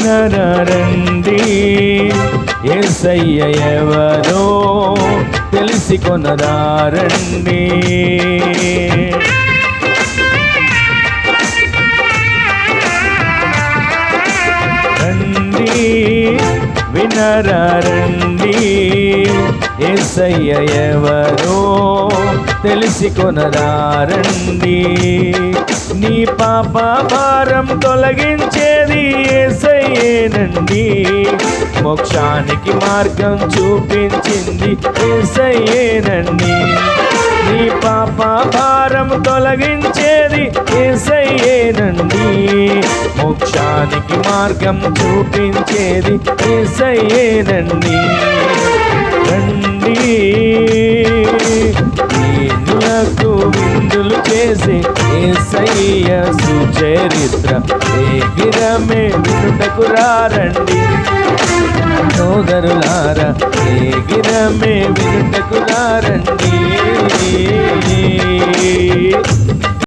వినరండి, యేసయ్య ఎవరో తెలిసి కొనరారండి. రండి వినరండి, యేసయ్య ఎవరో తెలిసి కొనరారండి. నీ పాప భారం తొలగించేది యేసయ్యేనండి, మోక్షానికి మార్గం చూపించింది యేసయ్యేనండి. నీ పాప భారం తొలగించేది యేసయ్యేనండి, మోక్షానికి మార్గం చూపించేది యేసయ్యేనండి. రండి దీనులకు విందులు చేసే యేసయ్య సుచరిత్ర శీఘ్రమే వినుటకు రారండి. సోదరులారా శీఘ్రమే వినుటకు రారండి.